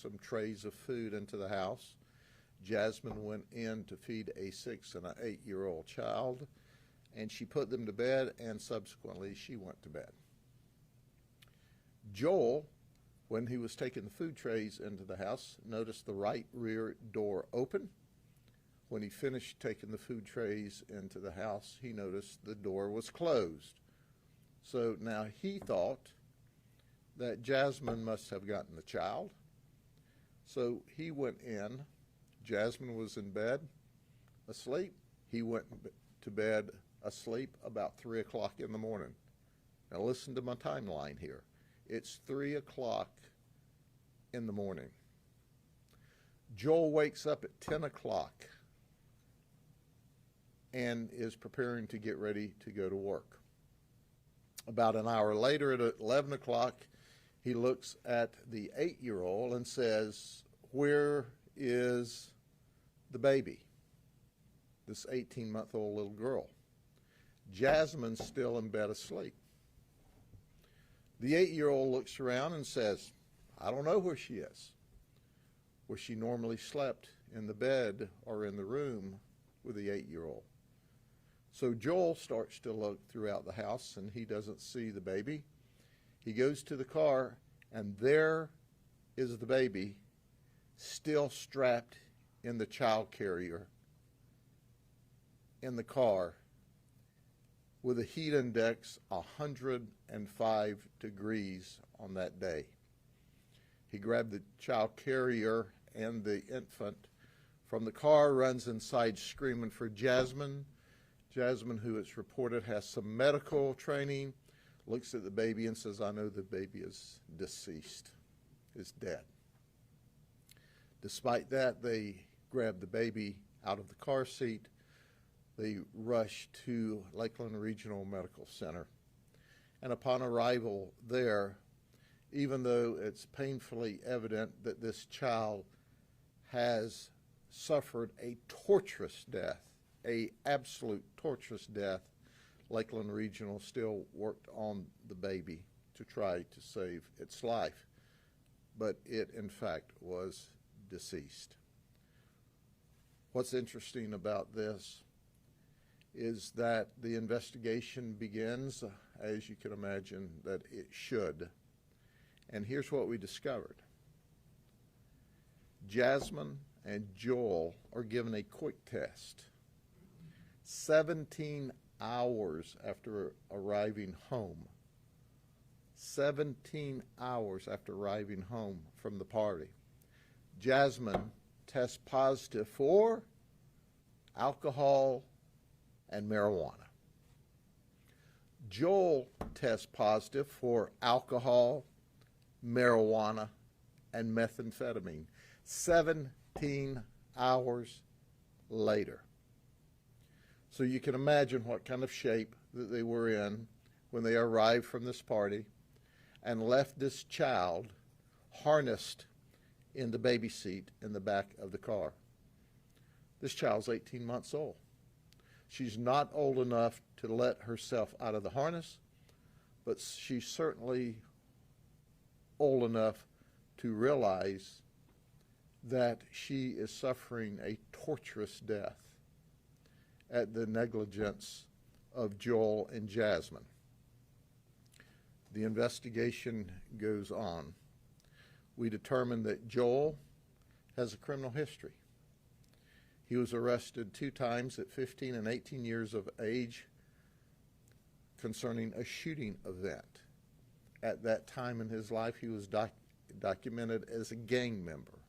some trays of food into the house. Jasmine went in to feed a 6- and an 8-year-old child, and she put them to bed, and subsequently she went to bed. Joel, when he was taking the food trays into the house, noticed the right rear door open. When he finished taking the food trays into the house, he noticed the door was closed. So now he thought that Jasmine must have gotten the child. So he went in. Jasmine was in bed, asleep. He went to bed asleep about 3 o'clock in the morning. Now listen to my timeline here. It's 3 o'clock in the morning. Joel wakes up at 10 o'clock and is preparing to get ready to go to work. About an hour later at 11 o'clock, he looks at the 8-year-old and says, "Where is the baby?" This 18-month-old little girl. Jasmine's still in bed asleep. The 8-year-old looks around and says, "I don't know where she is," where she normally slept, in the bed or in the room with the 8-year-old. So Joel starts to look throughout the house, and he doesn't see the baby. He goes to the car, and there is the baby, still strapped in the child carrier in the car, with a heat index 105 degrees on that day. He grabbed the child carrier and the infant from the car, runs inside screaming for Jasmine. Jasmine, who it's reported has some medical training, looks at the baby and says, "I know the baby is deceased, is dead." Despite that, they grab the baby out of the car seat. They rush to Lakeland Regional Medical Center. And upon arrival there, even though it's painfully evident that this child has suffered a torturous death, a absolute torturous death, Lakeland Regional still worked on the baby to try to save its life. But it, in fact, was deceased. What's interesting about this is that the investigation begins, as you can imagine that it should. And here's what we discovered. Jasmine and Joel are given a quick test 17 hours after arriving home. 17 hours after arriving home from the party. Jasmine tests positive for alcohol and marijuana. Joel tests positive for alcohol, marijuana, and methamphetamine 17 hours later. So you can imagine what kind of shape that they were in when they arrived from this party and left this child harnessed in the baby seat in the back of the car. This child's 18 months old. She's not old enough to let herself out of the harness, but she's certainly old enough to realize that she is suffering a torturous death at the negligence of Joel and Jasmine. The investigation goes on. We determined that Joel has a criminal history. He was arrested 2 times at 15 and 18 years of age concerning a shooting event. At that time in his life, he was documented as a gang member.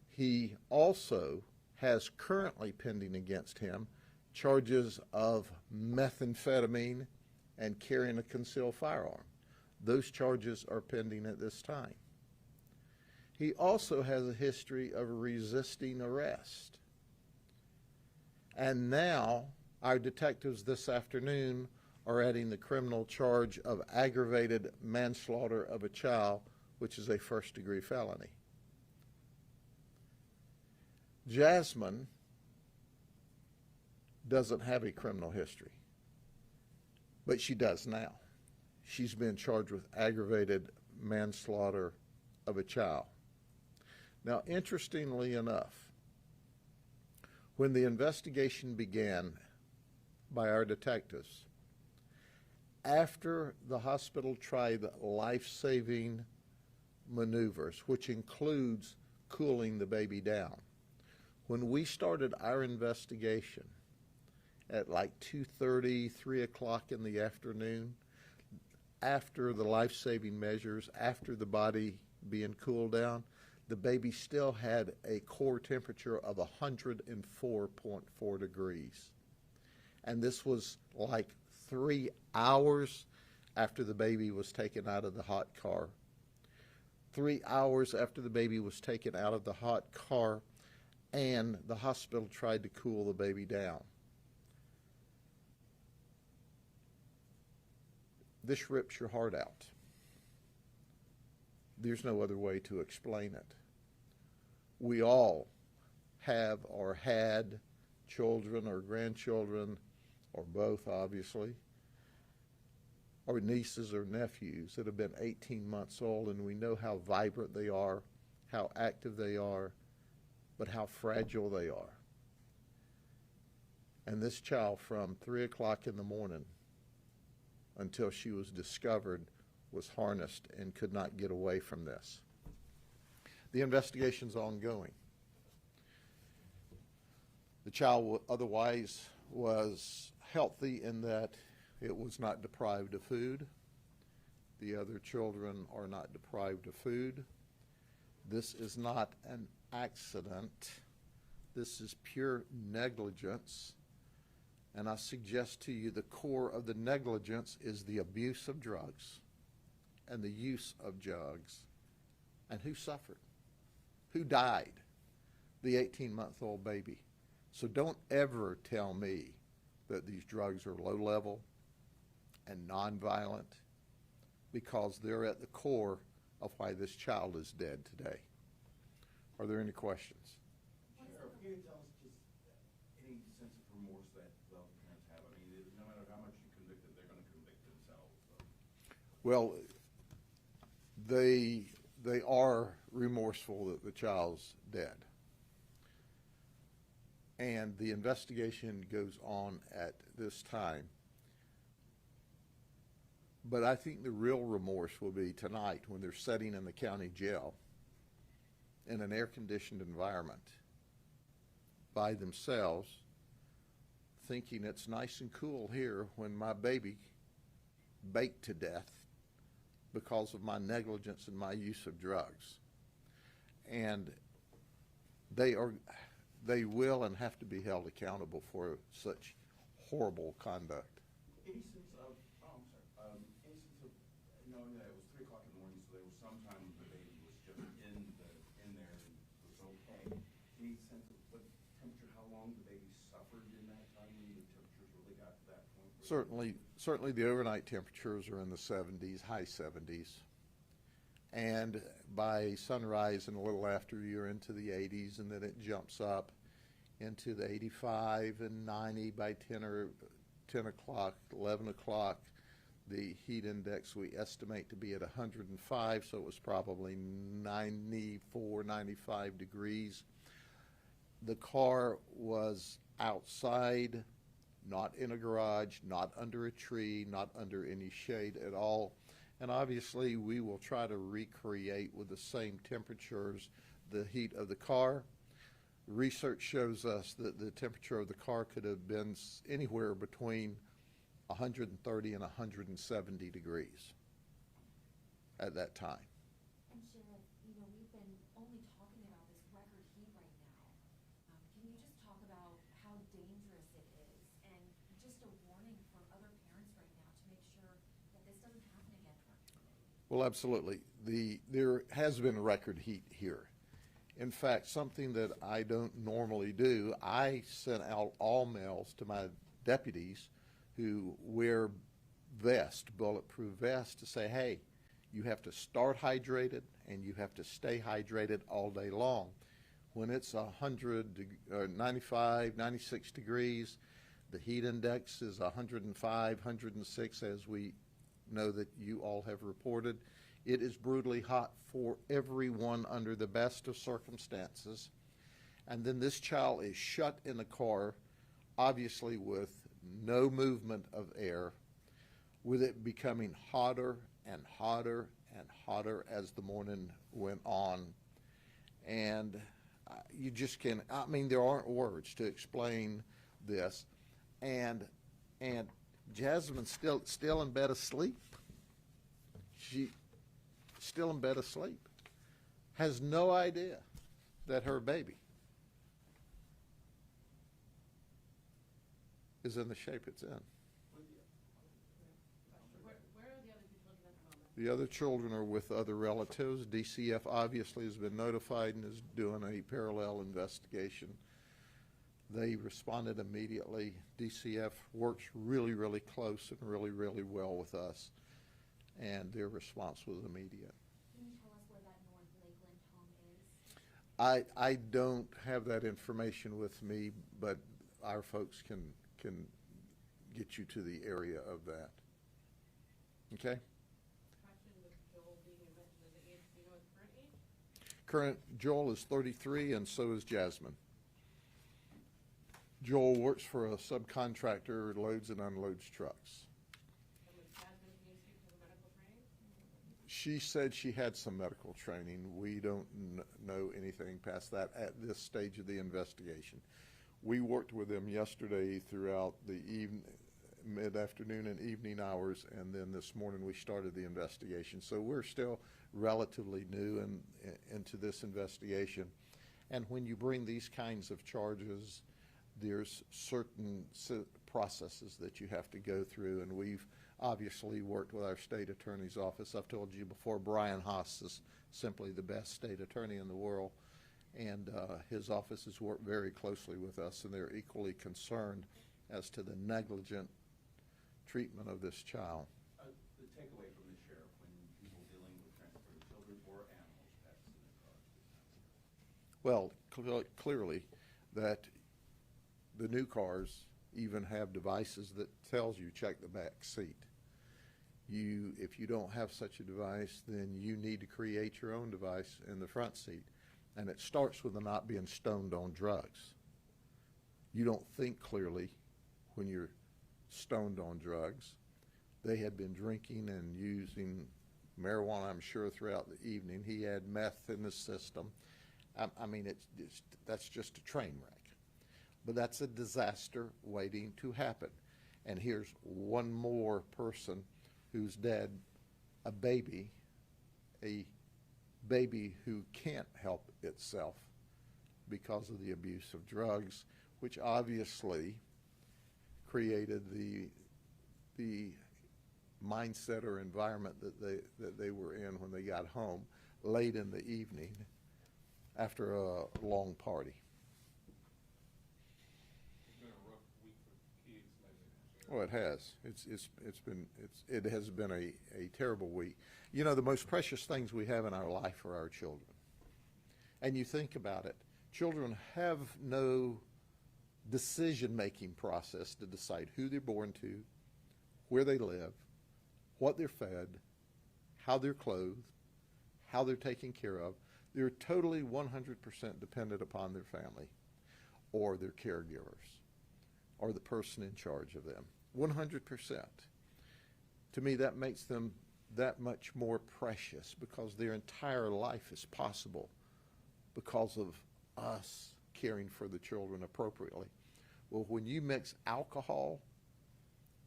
He also has currently pending against him charges of methamphetamine and carrying a concealed firearm. Those charges are pending at this time. He also has a history of resisting arrest. And now our detectives this afternoon are adding the criminal charge of aggravated manslaughter of a child, which is a first-degree felony. Jasmine doesn't have a criminal history, but she does now. She's been charged with aggravated manslaughter of a child. Now, interestingly enough, when the investigation began by our detectives, after the hospital tried life-saving maneuvers, which includes cooling the baby down, when we started our investigation at like 2:30, 3 o'clock in the afternoon, after the life-saving measures, after the body being cooled down, the baby still had a core temperature of 104.4 degrees. And this was like 3 hours after the baby was taken out of the hot car. 3 hours after the baby was taken out of the hot car and the hospital tried to cool the baby down. This rips your heart out. There's no other way to explain it. We all have or had children or grandchildren, or both obviously, or nieces or nephews that have been 18 months old, and we know how vibrant they are, how active they are, but how fragile they are. And this child, from 3 o'clock in the morning until she was discovered, was harnessed and could not get away from this. The investigation's ongoing. The child otherwise was healthy in that it was not deprived of food. The other children are not deprived of food. This is not an accident. This is pure negligence. And I suggest to you the core of the negligence is the abuse of drugs and the use of drugs. And who suffered? Who died? The 18-month-old baby. So don't ever tell me that these drugs are low level and nonviolent, because they're at the core of why this child is dead today. Are there any questions? Sheriff, can you tell us just any sense of remorse that the parents have? I mean, no matter how much you convict them, they're going to convict themselves. So. Well, they are remorseful that the child's dead. And the investigation goes on at this time. But I think the real remorse will be tonight when they're sitting in the county jail in an air-conditioned environment by themselves, thinking it's nice and cool here when my baby baked to death because of my negligence and my use of drugs. And they will and have to be held accountable for such horrible conduct. Any sense of, any sense of knowing that it was 3 o'clock in the morning, so there was some time the baby was just in there and was okay. Any sense of what temperature, how long the baby suffered in that time when the temperatures really got to that point? Certainly the overnight temperatures are in the 70s, high 70s. And by sunrise and a little after, you're into the 80s, and then it jumps up into the 85 and 90 by 10 o'clock, 11 o'clock. The heat index we estimate to be at 105, so it was probably 94, 95 degrees. The car was outside, not in a garage, not under a tree, not under any shade at all. And obviously we will try to recreate with the same temperatures the heat of the car. Research shows us that the temperature of the car could have been anywhere between 130 and 170 degrees at that time. And Sheriff, we've been only talking about this record heat right now. Can you just talk about how dangerous it is, and just a warning for other parents right now to make sure that this doesn't happen again in our community? Well, absolutely. There has been record heat here. In fact, something that I don't normally do, I sent out all mails to my deputies who wear vests, bulletproof vests, to say, hey, you have to start hydrated and you have to stay hydrated all day long. When it's 95, 96 degrees, the heat index is 105, 106, as we know that you all have reported. It is brutally hot for everyone under the best of circumstances. And then this child is shut in the car, obviously with no movement of air, with it becoming hotter and hotter and hotter as the morning went on. And you just can't, I mean, there aren't words to explain this. And Jasmine's still in bed asleep. She still in bed asleep. Has no idea that her baby is in the shape it's in. Where are the other two children at the moment? The other children are with other relatives. DCF obviously has been notified and is doing a parallel investigation. They responded immediately. DCF works really, really close and really, really well with us, and their response was immediate. Can you tell us where that North Lakeland home is? I don't have that information with me, but our folks can get you to the area of that. Okay? Question with Joel being mentioned as the age, do you know his current age? Current Joel is 33, and so is Jasmine. Joel works for a subcontractor, loads and unloads trucks. And was Jasmine, can you speak to the medical training? She said she had some medical training. We don't know anything past that at this stage of the investigation. We worked with them yesterday throughout the mid-afternoon and evening hours, and then this morning we started the investigation. So we're still relatively new into this investigation. And when you bring these kinds of charges, there's certain processes that you have to go through, and we've obviously worked with our state attorney's office. I've told you before, Brian Haas is simply the best state attorney in the world, and his office has worked very closely with us, and they're equally concerned as to the negligent treatment of this child. The takeaway from the sheriff when people dealing with transporting children or animals, pets in their cars. Well, clearly that the new cars even have devices that tells you check the back seat. If you don't have such a device, then you need to create your own device in the front seat. And it starts with the not being stoned on drugs. You don't think clearly when you're stoned on drugs. They had been drinking and using marijuana, I'm sure, throughout the evening. He had meth in his system. I mean, that's just a train wreck. But that's a disaster waiting to happen. And here's one more person who's dead, a baby who can't help itself because of the abuse of drugs, which obviously created the mindset or environment that they were in when they got home late in the evening after a long party. It's been a rough week for kids lately. Well, it has. It has been a terrible week. You know, the most precious things we have in our life are our children. And you think about it, children have no decision-making process to decide who they're born to, where they live, what they're fed, how they're clothed, how they're taken care of. They're totally 100% dependent upon their family or their caregivers or the person in charge of them. 100%. To me, that makes them that much more precious because their entire life is possible because of us caring for the children appropriately. Well, when you mix alcohol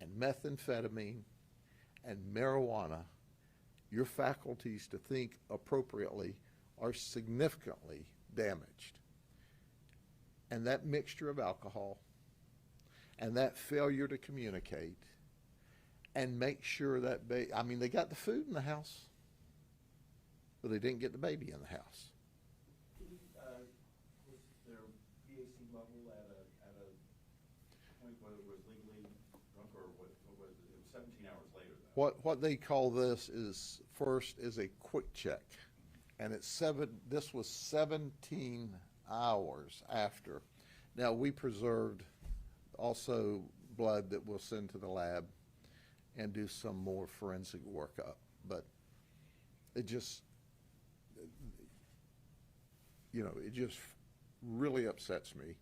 and methamphetamine and marijuana, your faculties to think appropriately are significantly damaged. And that mixture of alcohol and that failure to communicate and make sure that I mean, they got the food in the house, but they didn't get the baby in the house. Was their BAC level at a point where it was legally drunk, or what was it? It was 17 hours later, though. What they call this is first is a quick check, and this was 17 hours after. Now, we preserved also blood that we'll send to the lab and do some more forensic workup. But it just, it just really upsets me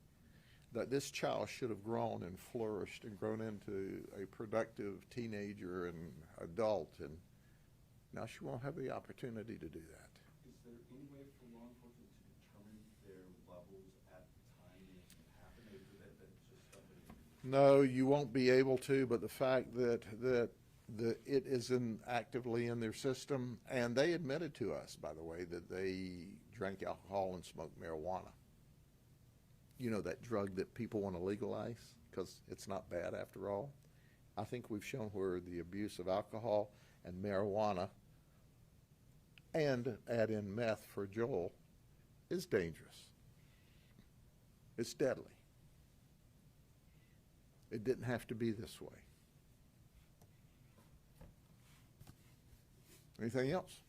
that this child should have grown and flourished and grown into a productive teenager and adult, and now she won't have the opportunity to do that. Is there any way for law enforcement to determine their levels at the time the incident happened, or is that just something? No, you won't be able to, but the fact that it is actively in their system, and they admitted to us, by the way, that they drank alcohol and smoked marijuana. That drug that people want to legalize because it's not bad after all. I think we've shown where the abuse of alcohol and marijuana, and add in meth for Joel, is dangerous. It's deadly. It didn't have to be this way. Anything else?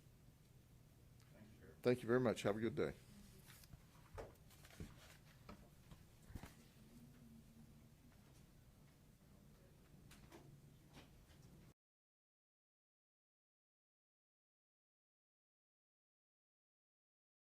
Thanks, Sheriff. Thank you very much. Have a good day.